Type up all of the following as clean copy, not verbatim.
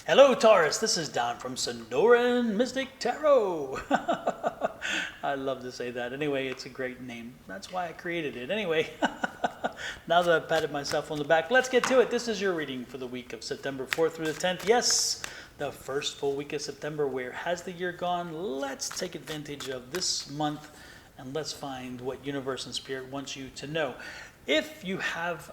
Hello, Taurus. This is Don from Sonoran Mystic Tarot. I love to say that. Anyway, it's a great name. That's why I created it. Anyway, now that I've patted myself on the back, let's get to it. This is your reading for the week of September 4th through the 10th. Yes, the first full week of September. Where has the year gone? Let's take advantage of this month and let's find what universe and spirit wants you to know. If you have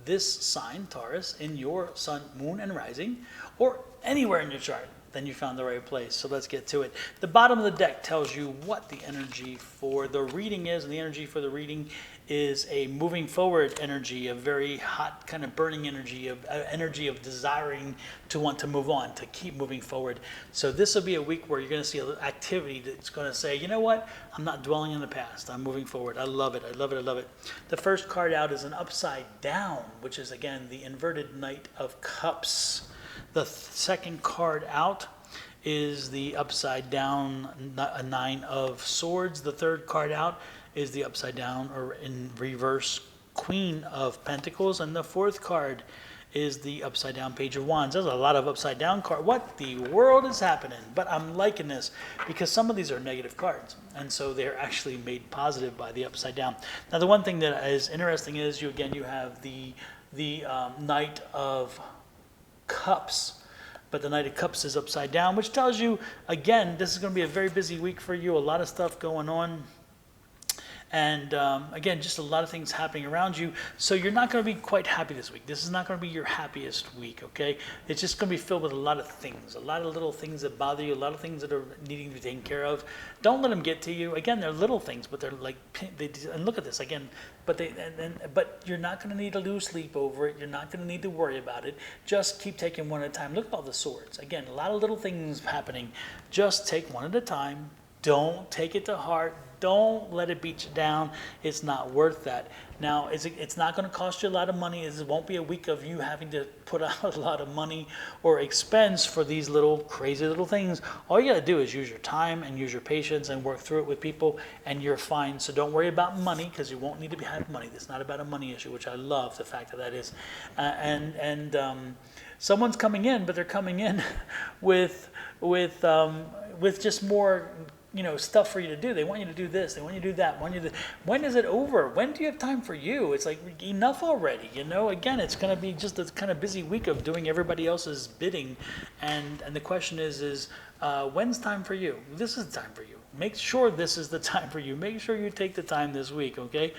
this sign, Taurus, in your sun, moon, and rising, or anywhere in your chart, then you found the right place. So let's get to it. The bottom of the deck tells you what the energy for the reading is, and the energy for the reading is a moving forward energy, a very hot kind of burning energy, of energy of desiring to want to move on, to keep moving forward. So this will be a week where you're going to see an activity that's going to say, you know what, I'm not dwelling in the past, I'm moving forward. I love it, I love it, I love it. The first card out is an upside down, which is again the inverted Knight of Cups. The second card out is the upside down Nine of Swords. The third card out is the upside down or in reverse Queen of Pentacles. And the fourth card is the upside down Page of Wands. There's a lot of upside down cards. What the world is happening? But I'm liking this because some of these are negative cards. And so they're actually made positive by the upside down. Now the one thing that is interesting is you have the Knight of Cups, but the Knight of Cups is upside down, which tells you again this is going to be a very busy week for you. A lot of stuff going on, and again, just a lot of things happening around you. So you're not going to be quite happy this week. This is not going to be your happiest week, okay? It's just going to be filled with a lot of things, a lot of little things that bother you, a lot of things that are needing to be taken care of. Don't let them get to you. Again, they're little things, but they're like, and look at this again. But you're not going to need to lose sleep over it. You're not going to need to worry about it. Just keep taking one at a time. Look at all the swords. Again, a lot of little things happening. Just take one at a time. Don't take it to heart. Don't let it beat you down. It's not worth that. Now, it's not going to cost you a lot of money. It won't be a week of you having to put out a lot of money or expense for these little crazy little things. All you got to do is use your time and use your patience and work through it with people, and you're fine. So don't worry about money because you won't need to have money. It's not about a money issue, which I love the fact that is. Someone's coming in, but they're coming in with just more stuff for you to do. They want you to do this, they want you to do that, when is it over? When do you have time for you? It's like enough already, again, it's going to be just a kind of busy week of doing everybody else's bidding, and the question is when's time for you? This is the time for you. Make sure this is the time for you. Make sure you take the time this week, okay?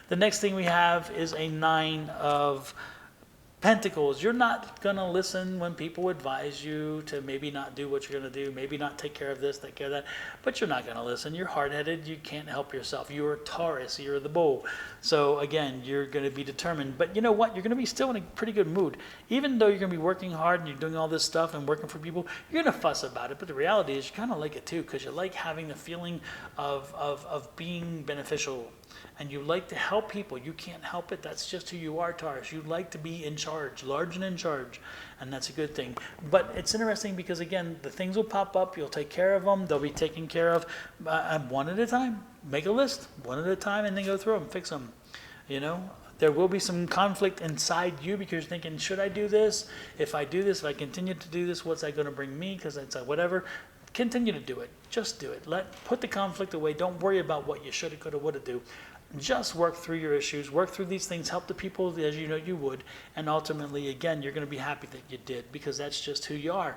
The next thing we have is a Nine of Pentacles. You're not going to listen when people advise you to maybe not do what you're going to do, maybe not take care of this, take care of that, but you're not going to listen. You're hard-headed. You can't help yourself. You're a Taurus. You're the bull. So again, you're going to be determined. But you know what? You're going to be still in a pretty good mood. Even though you're going to be working hard and you're doing all this stuff and working for people, you're going to fuss about it. But the reality is you kind of like it too because you like having the feeling of being beneficial. And you like to help people. You can't help it. That's just who you are, Taurus. You like to be in charge, large and in charge. And that's a good thing. But it's interesting because, again, the things will pop up. You'll take care of them. They'll be taken care of one at a time. Make a list, one at a time, and then go through them, fix them. There will be some conflict inside you because you're thinking, should I do this? If I do this, if I continue to do this, what's that going to bring me? Because it's like whatever. Continue to do it. Just do it. Put the conflict away. Don't worry about what you shoulda, coulda, woulda do. Just work through your issues. Work through these things. Help the people as you know you would. And ultimately, again, you're going to be happy that you did because that's just who you are.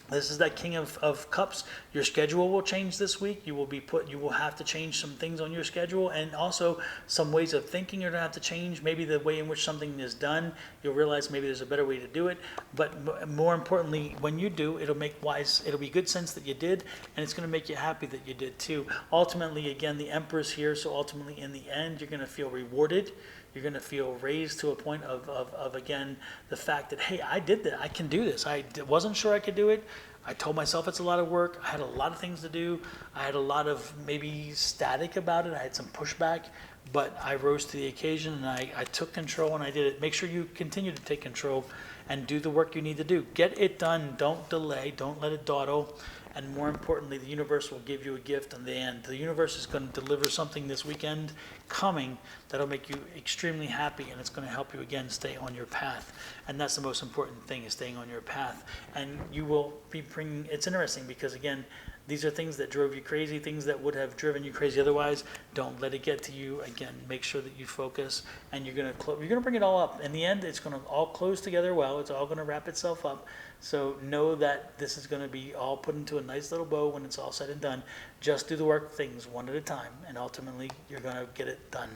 This is that King of Cups. Your schedule will change this week. You will have to change some things on your schedule, and also some ways of thinking you're going to have to change. Maybe the way in which something is done, you'll realize maybe there's a better way to do it. But more importantly, when you do, it'll be good sense that you did, and it's going to make you happy that you did too. Ultimately, again, the Emperor's here, so ultimately in the end, you're going to feel rewarded. You're going to feel raised to a point of again, the fact that, hey, I did that. I can do this. I wasn't sure I could do it. I told myself it's a lot of work. I had a lot of things to do. I had a lot of maybe static about it. I had some pushback, but I rose to the occasion and I took control and I did it. Make sure you continue to take control and do the work you need to do. Get it done. Don't delay. Don't let it dawdle. And more importantly, the universe will give you a gift in the end. The universe is going to deliver something this weekend coming that'll make you extremely happy, and it's going to help you again stay on your path. And that's the most important thing, is staying on your path. And you will be bringing, it's interesting because again, these are things that drove you crazy, things that would have driven you crazy otherwise. Don't let it get to you. Again, make sure that you focus, and you're gonna bring it all up. In the end, it's gonna all close together well. It's all gonna wrap itself up. So know that this is gonna be all put into a nice little bow when it's all said and done. Just do the work things one at a time, and ultimately you're gonna get it done.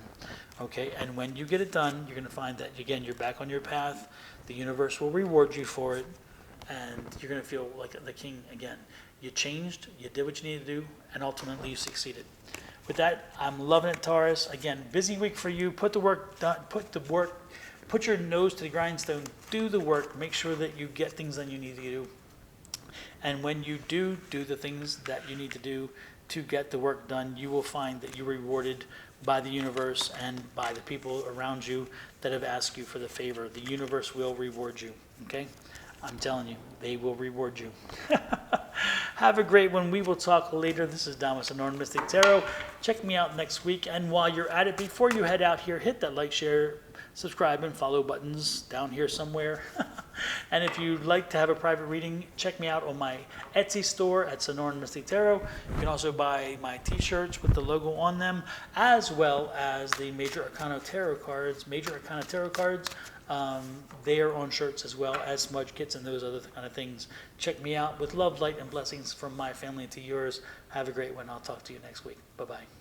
Okay, and when you get it done, you're gonna find that again you're back on your path. The universe will reward you for it, and you're gonna feel like the king again. You changed, you did what you needed to do, and ultimately you succeeded. With that, I'm loving it, Taurus. Again, busy week for you. Put the work done, put your nose to the grindstone, do the work, make sure that you get things that you need to do. And when you do the things that you need to do to get the work done, you will find that you're rewarded by the universe and by the people around you that have asked you for the favor. The universe will reward you, okay? I'm telling you, they will reward you. Have a great one. We will talk later. This is Don with Sonoran Mystic Tarot. Check me out next week. And while you're at it, before you head out here, hit that like, share, subscribe, and follow buttons down here somewhere. And if you'd like to have a private reading, check me out on my Etsy store at Sonoran Mystic Tarot. You can also buy my t-shirts with the logo on them, as well as the Major Arcana Tarot cards. They are on shirts as well as smudge kits and those other kind of things. Check me out. With love, light, and blessings from my family to yours. Have a great one. I'll talk to you next week. Bye-bye.